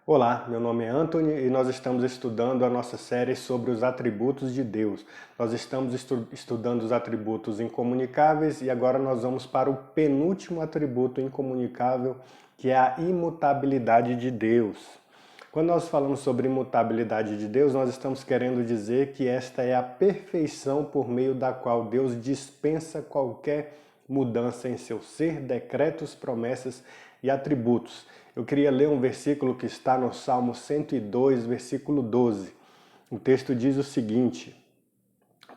Olá, meu nome é Anthony e nós estamos estudando a nossa série sobre os atributos de Deus. Nós estamos estudando os atributos incomunicáveis e agora nós vamos para o penúltimo atributo incomunicável, que é a imutabilidade de Deus. Quando nós falamos sobre imutabilidade de Deus, nós estamos querendo dizer que esta é a perfeição por meio da qual Deus dispensa qualquer mudança em seu ser, decretos, promessas e atributos. Eu queria ler um versículo que está no Salmo 102, versículo 12. O texto diz o seguinte: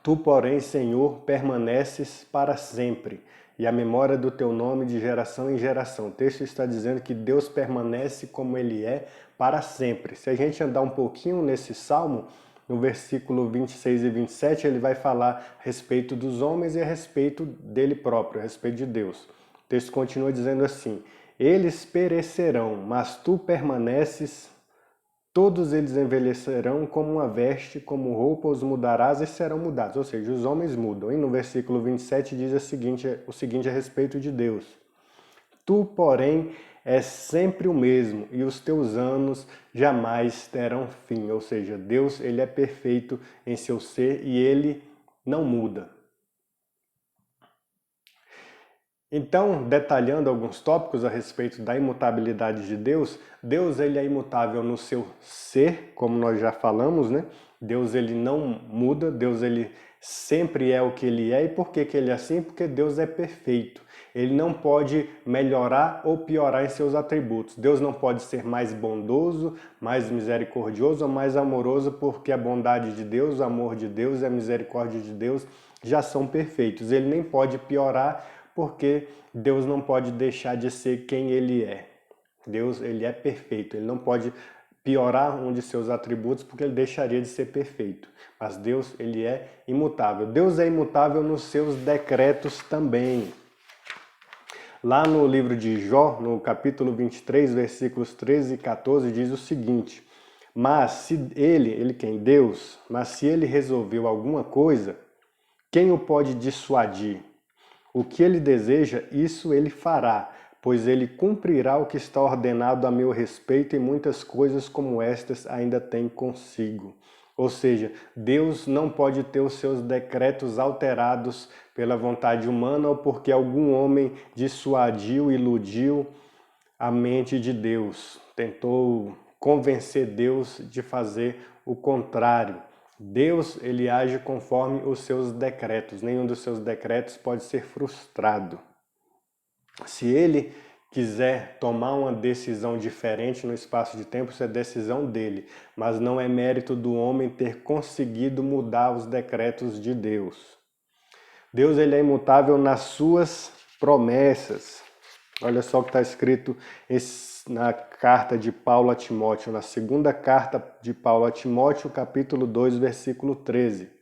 Tu, porém, Senhor, permaneces para sempre, e a memória do teu nome de geração em geração. O texto está dizendo que Deus permanece como Ele é para sempre. Se a gente andar um pouquinho nesse salmo, no versículo 26 e 27, ele vai falar a respeito dos homens e a respeito dele próprio, a respeito de Deus. O texto continua dizendo assim: Eles perecerão, mas tu permaneces. Todos eles envelhecerão como uma veste, como roupa os mudarás e serão mudados. Ou seja, os homens mudam. E no versículo 27 diz o seguinte a respeito de Deus: Tu, porém, és sempre o mesmo, e os teus anos jamais terão fim. Ou seja, Deus, ele é perfeito em seu ser e ele não muda. Então, detalhando alguns tópicos a respeito da imutabilidade de Deus, Deus ele é imutável no seu ser, como nós já falamos, né? Deus ele não muda, Deus ele sempre é o que ele é. E por que ele é assim? Porque Deus é perfeito. Ele não pode melhorar ou piorar em seus atributos. Deus não pode ser mais bondoso, mais misericordioso ou mais amoroso, porque a bondade de Deus, o amor de Deus e a misericórdia de Deus já são perfeitos. Ele nem pode piorar, porque Deus não pode deixar de ser quem Ele é. Deus, ele é perfeito, ele não pode piorar um de seus atributos porque ele deixaria de ser perfeito. Mas Deus, ele é imutável. Deus é imutável nos seus decretos também. Lá no livro de Jó, no capítulo 23, versículos 13 e 14, diz o seguinte: Mas se ele quem? Deus, mas se ele resolveu alguma coisa, quem o pode dissuadir? O que ele deseja, isso ele fará, pois ele cumprirá o que está ordenado a meu respeito, e muitas coisas como estas ainda tem consigo. Ou seja, Deus não pode ter os seus decretos alterados pela vontade humana ou porque algum homem dissuadiu, iludiu a mente de Deus, tentou convencer Deus de fazer o contrário. Deus, ele age conforme os seus decretos. Nenhum dos seus decretos pode ser frustrado. Se ele quiser tomar uma decisão diferente no espaço de tempo, isso é decisão dele, mas não é mérito do homem ter conseguido mudar os decretos de Deus. Deus, ele é imutável nas suas promessas. Olha só o que está escrito na carta de Paulo a Timóteo, na segunda carta de Paulo a Timóteo, capítulo 2, versículo 13.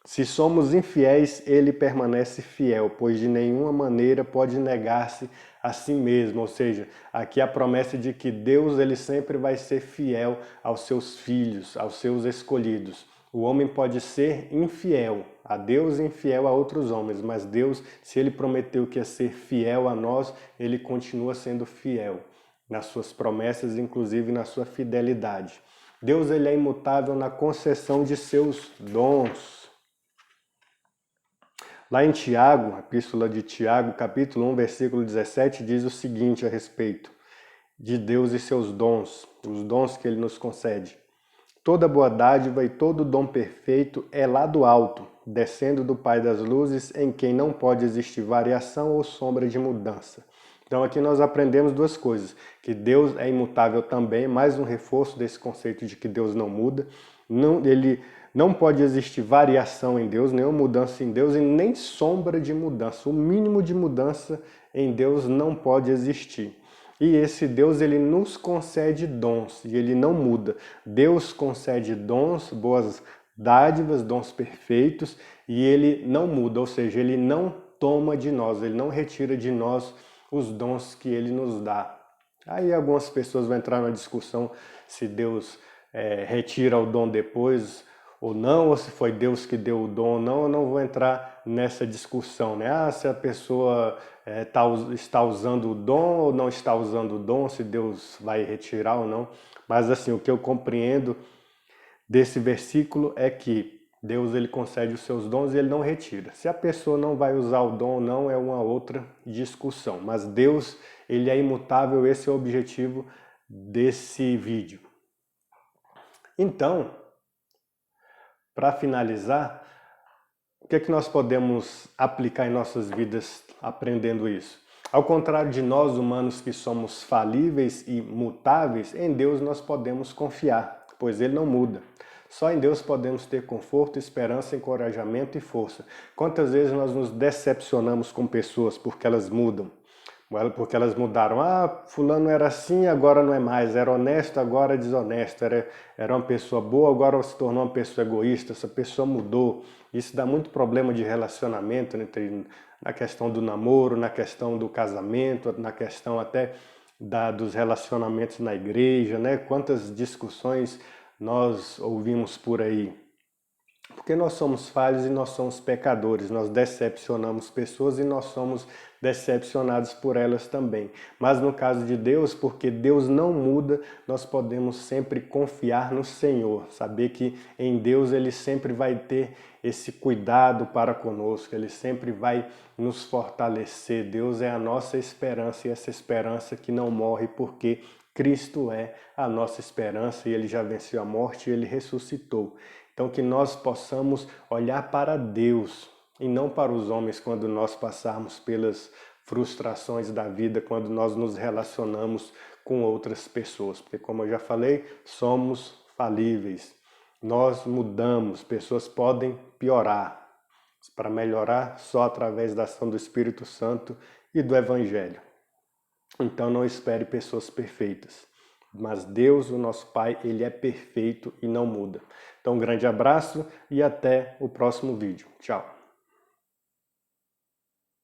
Se somos infiéis, ele permanece fiel, pois de nenhuma maneira pode negar-se a si mesmo. Ou seja, aqui a promessa de que Deus ele sempre vai ser fiel aos seus filhos, aos seus escolhidos. O homem pode ser infiel a Deus e infiel a outros homens, mas Deus, se ele prometeu que ia ser fiel a nós, ele continua sendo fiel nas suas promessas, inclusive na sua fidelidade. Deus ele é imutável na concessão de seus dons. Lá em Tiago, a epístola de Tiago, capítulo 1, versículo 17, diz o seguinte a respeito de Deus e seus dons, os dons que ele nos concede. Toda boa dádiva e todo dom perfeito é lá do alto, descendo do Pai das luzes, em quem não pode existir variação ou sombra de mudança. Então aqui nós aprendemos duas coisas, que Deus é imutável também, mais um reforço desse conceito de que Deus não muda, ele não pode existir variação em Deus, nenhuma mudança em Deus e nem sombra de mudança. O mínimo de mudança em Deus não pode existir. E esse Deus, ele nos concede dons e ele não muda. Deus concede dons, boas dádivas, dons perfeitos e ele não muda, ou seja, ele não toma de nós, ele não retira de nós os dons que ele nos dá. Aí algumas pessoas vão entrar na discussão se Deus retira o dom depois ou não, ou se foi Deus que deu o dom ou não, eu não vou entrar nessa discussão, né? Se a pessoa está usando o dom ou não está usando o dom, se Deus vai retirar ou não. Mas assim, o que eu compreendo desse versículo é que Deus ele concede os seus dons e ele não retira. Se a pessoa não vai usar o dom ou não é uma outra discussão, mas Deus ele é imutável, esse é o objetivo desse vídeo. Então, para finalizar, o que é que nós podemos aplicar em nossas vidas aprendendo isso? Ao contrário de nós humanos que somos falíveis e mutáveis, em Deus nós podemos confiar, pois Ele não muda. Só em Deus podemos ter conforto, esperança, encorajamento e força. Quantas vezes nós nos decepcionamos com pessoas porque elas mudam? Porque elas mudaram. Fulano era assim, agora não é mais. Era honesto, agora é desonesto. Era uma pessoa boa, agora se tornou uma pessoa egoísta. Essa pessoa mudou. Isso dá muito problema de relacionamento, na questão do namoro, na questão do casamento, na questão até dos relacionamentos na igreja, né? Quantas discussões nós ouvimos por aí. Porque nós somos falhos e nós somos pecadores, nós decepcionamos pessoas e nós somos decepcionados por elas também. Mas no caso de Deus, porque Deus não muda, nós podemos sempre confiar no Senhor, saber que em Deus Ele sempre vai ter esse cuidado para conosco, Ele sempre vai nos fortalecer. Deus é a nossa esperança e essa esperança que não morre porque Cristo é a nossa esperança e Ele já venceu a morte e Ele ressuscitou. Então que nós possamos olhar para Deus e não para os homens quando nós passarmos pelas frustrações da vida, quando nós nos relacionamos com outras pessoas. Porque como eu já falei, somos falíveis. Nós mudamos, pessoas podem piorar. Para melhorar, só através da ação do Espírito Santo e do Evangelho. Então não espere pessoas perfeitas. Mas Deus, o nosso Pai, Ele é perfeito e não muda. Então um grande abraço e até o próximo vídeo. Tchau!